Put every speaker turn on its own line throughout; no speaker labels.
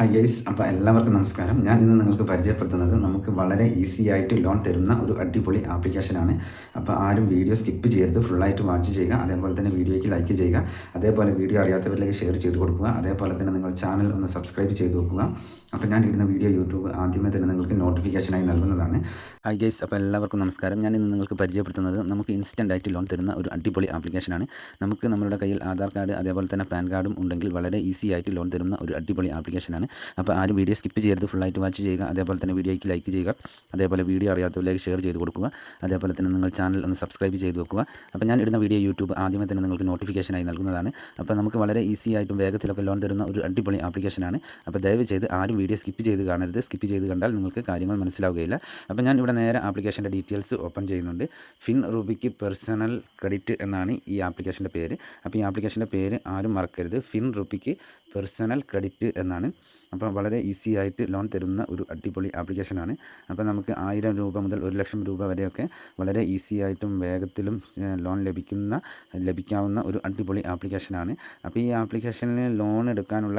Hi guys, അപ്പോൾ എല്ലാവർക്കും നമസ്കാരം. ഞാൻ ഇന്ന് നിങ്ങൾക്ക് പരിചയപ്പെടുത്തുന്നത് നമുക്ക് വളരെ ഈസി ആയിട്ട് ലോൺ തരുന്ന ഒരു അടിപൊളി ആപ്ലിക്കേഷനാണ്. അപ്പോൾ ആരും വീഡിയോ സ്കിപ്പ് ചെയ്യരുത്, ഫുള്ളായിട്ട് വാച്ച് ചെയ്യുക. അതേപോലെ തന്നെ വീഡിയോയ്ക്ക് ലൈക്ക് ചെയ്യുക. അതേപോലെ വീഡിയോ അറിയാത്തവരിലേക്ക് ഷെയർ ചെയ്ത് കൊടുക്കുക. അതേപോലെ തന്നെ നിങ്ങൾ ചാനൽ ഒന്ന് സബ്സ്ക്രൈബ് ചെയ്ത് വെക്കുക. അപ്പോൾ ഞാൻ ഇടുന്ന വീഡിയോ യൂട്യൂബ് ആദ്യമേ തന്നെ നിങ്ങൾക്ക് നോട്ടിഫിക്കേഷനായി നൽകുന്നതാണ്. ഹായ് ഗൈസ്, അപ്പോൾ എല്ലാവർക്കും നമസ്കാരം. ഞാൻ ഇന്ന് നിങ്ങൾക്ക് പരിചയപ്പെടുത്തുന്നത് നമുക്ക് ഇൻസ്റ്റൻ്റ് ആയിട്ട് ലോൺ തരുന്ന ഒരു അടിപൊളി ആപ്ലിക്കേഷനാണ്. നമുക്ക് നമ്മുടെ കയ്യിൽ ആധാർ കാർഡ് അതേപോലെ തന്നെ പാൻ കാർഡും ഉണ്ടെങ്കിൽ വളരെ ഈസി ആയിട്ട് ലോൺ തരുന്ന ഒരു അടിപൊളി ആപ്ലിക്കേഷനാണ്. അപ്പോൾ ആരും വീഡിയോ സ്കിപ്പ് ചെയ്യരുത്, ഫുള്ളായിട്ട് വാച്ച് ചെയ്യുക. അതേപോലെ തന്നെ വീഡിയോയ്ക്ക് ലൈക്ക് ചെയ്യുക. അതേപോലെ വീഡിയോ അറിയാത്തവരിലേക്ക് ഷെയർ ചെയ്ത് കൊടുക്കുക. അതേപോലെ തന്നെ നിങ്ങൾ ചാനൽ ഒന്ന് സബ്സ്ക്രൈബ് ചെയ്ത് വെക്കുക. അപ്പോൾ ഞാൻ ഇടുന്ന വീഡിയോ യൂട്യൂബ് ആദ്യമേ തന്നെ നിങ്ങൾക്ക് നോട്ടിഫിക്കേഷനായി നൽകുന്നതാണ്. അപ്പോൾ നമുക്ക് വളരെ ഈസി ആയിട്ടും വേഗത്തിലൊക്കെ ലോൺ തരുന്ന ഒരു അടിപൊളി ആപ്ലിക്കേഷനാണ്. അപ്പോൾ ദയവ് ചെയ്ത് ആരും വീഡിയോ സ്കിപ്പ് ചെയ്ത് കാണരുത്. സ്കിപ്പ് ചെയ്ത് കണ്ടാൽ നിങ്ങൾക്ക് കാര്യങ്ങൾ മനസ്സിലാവുകയില്ല. അപ്പോൾ ഞാൻ ഇവിടെ നേരെ ആപ്ലിക്കേഷൻ്റെ ഡീറ്റെയിൽസ് ഓപ്പൺ ചെയ്യുന്നുണ്ട്. ഫിൻ റൂബിക്ക് പേഴ്സണൽ ക്രെഡിറ്റ് എന്നാണ് ഈ ആപ്ലിക്കേഷൻ്റെ പേര്. അപ്പോൾ ഈ ആപ്ലിക്കേഷൻ്റെ പേര് ആരും മറക്കരുത്, ഫിൻ റൂബിക്ക് പേഴ്സണൽ ക്രെഡിറ്റ് എന്നാണ്. അപ്പോൾ വളരെ ഈസി ആയിട്ട് ലോൺ തരുന്ന ഒരു അടിപൊളി ആപ്ലിക്കേഷനാണ്. അപ്പോൾ നമുക്ക് 1000 രൂപ മുതൽ 1,00,000 രൂപ വരെയൊക്കെ വളരെ ഈസി ആയിട്ടും വേഗത്തിലും ലോൺ ലഭിക്കാവുന്ന ഒരു അടിപൊളി ആപ്ലിക്കേഷനാണ്. അപ്പോൾ ഈ ആപ്ലിക്കേഷനിൽ ലോൺ എടുക്കാനുള്ള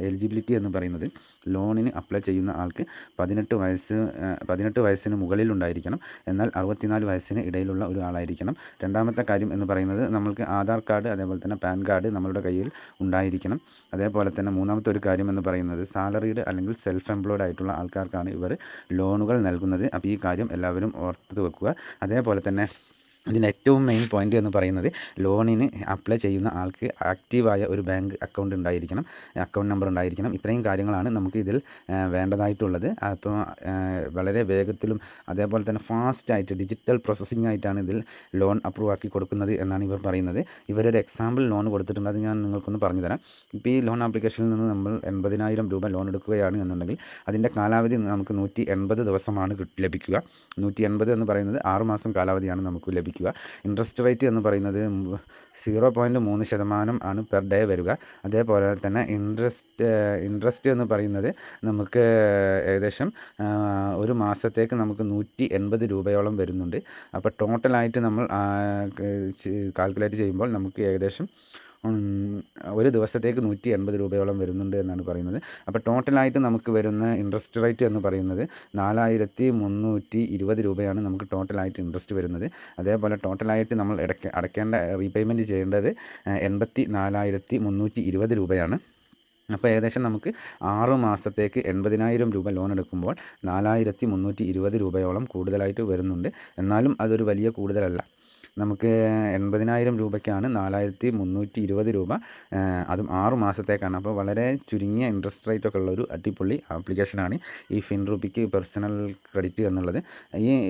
എലിജിബിലിറ്റി എന്ന് പറയുന്നത് ലോണിന് അപ്ലൈ ചെയ്യുന്ന ആൾക്ക് 18 വയസ്സിന് മുകളിൽ ഉണ്ടായിരിക്കണം. എന്നാൽ 64 വയസ്സിന് ഇടയിലുള്ള ഒരു ആളായിരിക്കണം. രണ്ടാമത്തെ കാര്യം എന്ന് പറയുന്നത് നമ്മൾക്ക് ആധാർ കാർഡ് അതേപോലെ തന്നെ പാൻ കാർഡ് നമ്മളുടെ കയ്യിൽ ഉണ്ടായിരിക്കണം. അതേപോലെ തന്നെ മൂന്നാമത്തെ ഒരു കാര്യം എന്ന് പറയുന്നത് സാലറീഡ് അല്ലെങ്കിൽ സെൽഫ് എംപ്ലോയ്ഡ് ആയിട്ടുള്ള ആൾക്കാർക്കാണ് ഇവർ ലോണുകൾ നൽകുന്നത്. അപ്പോൾ ഈ കാര്യം എല്ലാവരും ഓർത്ത് വെക്കുക. അതേപോലെ തന്നെ ഇതിൻ്റെ ഏറ്റവും മെയിൻ പോയിൻ്റ് എന്ന് പറയുന്നത് ലോണിന് അപ്ലൈ ചെയ്യുന്ന ആൾക്ക് ആക്റ്റീവായ ഒരു ബാങ്ക് അക്കൗണ്ട് ഉണ്ടായിരിക്കണം, അക്കൗണ്ട് നമ്പർ ഉണ്ടായിരിക്കണം. ഇത്രയും കാര്യങ്ങളാണ് നമുക്ക് ഇതിൽ വേണ്ടതായിട്ടുള്ളത്. അപ്പോൾ വളരെ വേഗത്തിലും അതേപോലെ തന്നെ ഫാസ്റ്റായിട്ട് ഡിജിറ്റൽ പ്രോസസ്സിംഗ് ആയിട്ടാണ് ഇതിൽ ലോൺ അപ്രൂവ് ആക്കി കൊടുക്കുന്നത് എന്നാണ് ഇവർ പറയുന്നത്. ഇവരൊരു എക്സാമ്പിൾ ലോൺ കൊടുത്തിട്ടുണ്ട്, അത് ഞാൻ നിങ്ങൾക്കൊന്ന് പറഞ്ഞു തരാം. ഇപ്പോൾ ഈ ലോൺ ആപ്ലിക്കേഷനിൽ നിന്ന് നമ്മൾ 80,000 രൂപ ലോൺ എടുക്കുകയാണ് എന്നുണ്ടെങ്കിൽ അതിൻ്റെ കാലാവധി നമുക്ക് 180 ദിവസമാണ് ലഭിക്കുക. 180 എന്ന് പറയുന്നത് 6 മാസം കാലാവധിയാണ് നമുക്ക് ലഭിക്കുക. ഇൻട്രസ്റ്റ് റേറ്റ് എന്ന് പറയുന്നത് 0.3% ആണ് പെർ ഡേ വരിക. അതേപോലെ തന്നെ ഇൻട്രസ്റ്റ് എന്ന് പറയുന്നത് നമുക്ക് ഏകദേശം ഒരു മാസത്തേക്ക് നമുക്ക് 180 രൂപയോളം വരുന്നുണ്ട്. അപ്പോൾ ടോട്ടലായിട്ട് നമ്മൾ കാൽക്കുലേറ്റ് ചെയ്യുമ്പോൾ നമുക്ക് ഏകദേശം ഒരു ദിവസത്തേക്ക് 180 രൂപയോളം വരുന്നുണ്ട് എന്നാണ് പറയുന്നത്. അപ്പോൾ ടോട്ടലായിട്ട് നമുക്ക് വരുന്ന ഇൻട്രസ്റ്റ് റേറ്റ് എന്ന് പറയുന്നത് 4,320 രൂപയാണ് നമുക്ക് ടോട്ടലായിട്ട് ഇൻട്രസ്റ്റ് വരുന്നത്. അതേപോലെ ടോട്ടലായിട്ട് നമ്മൾ അടയ്ക്കേണ്ട റീപേയ്മെൻറ്റ് ചെയ്യേണ്ടത് 84,320 രൂപയാണ്. അപ്പോൾ ഏകദേശം നമുക്ക് 6 മാസത്തേക്ക് 80,000 രൂപ ലോൺ എടുക്കുമ്പോൾ 4,320 രൂപയോളം കൂടുതലായിട്ട് വരുന്നുണ്ട്. എന്നാലും അതൊരു വലിയ കൂടുതലല്ല. നമുക്ക് 80,000 രൂപയ്ക്കാണ് 4,320 രൂപ, അതും 6 മാസത്തേക്കാണ്. അപ്പോൾ വളരെ ചുരുങ്ങിയ ഇൻട്രസ്റ്റ് റേറ്റൊക്കെ ഉള്ളൊരു അടിപൊളി ആപ്ലിക്കേഷനാണ് ഈ ഫിൻ റൂബിക്ക് പേഴ്സണൽ ക്രെഡിറ്റ് എന്നുള്ളത്.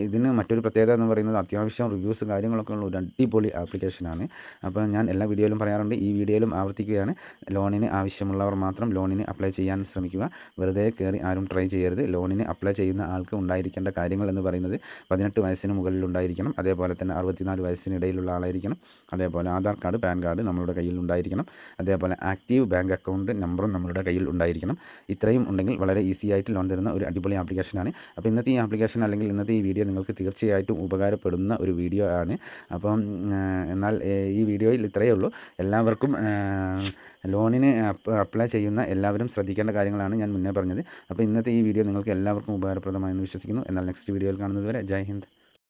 ഇതിന് മറ്റൊരു പ്രത്യേകത എന്ന് പറയുന്നത് അത്യാവശ്യം റിവ്യൂസ് കാര്യങ്ങളൊക്കെ ഉള്ള ഒരു അടിപൊളി ആപ്ലിക്കേഷനാണ്. അപ്പോൾ ഞാൻ എല്ലാ വീഡിയോയിലും പറയാറുണ്ട്, ഈ വീഡിയോയിലും ആവർത്തിക്കുകയാണ്, ലോണിന് ആവശ്യമുള്ളവർ മാത്രം ലോണിന് അപ്ലൈ ചെയ്യാൻ ശ്രമിക്കുക. വെറുതെ കയറി ആരും ട്രൈ ചെയ്യരുത്. ലോണിന് അപ്ലൈ ചെയ്യുന്ന ആൾക്ക് ഉണ്ടായിരിക്കേണ്ട കാര്യങ്ങൾ എന്ന് പറയുന്നത് 18 വയസ്സിന് മുകളിൽ ഉണ്ടായിരിക്കണം. അതേപോലെ തന്നെ 64 വയസ്സിനിടയിലുള്ള ആളായിരിക്കണം. അതേപോലെ ആധാർ കാർഡ് പാൻ കാർഡ് നമ്മളുടെ കയ്യിൽ ഉണ്ടായിരിക്കണം. അതേപോലെ ആക്റ്റീവ് ബാങ്ക് അക്കൗണ്ട് നമ്പറും നമ്മളുടെ കയ്യിൽ ഉണ്ടായിരിക്കണം. ഇത്രയും ഉണ്ടെങ്കിൽ വളരെ ഈസി ആയിട്ട് ലോൺ തരുന്ന ഒരു അടിപൊളി ആപ്ലിക്കേഷനാണ്. അപ്പോൾ ഇന്നത്തെ ഈ ആപ്ലിക്കേഷൻ അല്ലെങ്കിൽ ഇന്നത്തെ ഈ വീഡിയോ നിങ്ങൾക്ക് തീർച്ചയായിട്ടും ഉപകാരപ്പെടുന്ന ഒരു വീഡിയോ ആണ്. അപ്പം എന്നാൽ ഈ വീഡിയോയിൽ ഇത്രയേ ഉള്ളൂ. എല്ലാവർക്കും ലോണിന് അപ്ലൈ ചെയ്യുന്ന എല്ലാവരും ശ്രദ്ധിക്കേണ്ട കാര്യങ്ങളാണ് ഞാൻ മുന്നേ പറഞ്ഞത്. അപ്പോൾ ഇന്നത്തെ ഈ വീഡിയോ നിങ്ങൾക്ക് എല്ലാവർക്കും ഉപകാരപ്രദമായെന്ന് വിശ്വസിക്കുന്നു. എന്നാൽ നെക്സ്റ്റ് വീഡിയോയിൽ കാണുന്നത് വരെ ജയ് ഹിന്ദ്.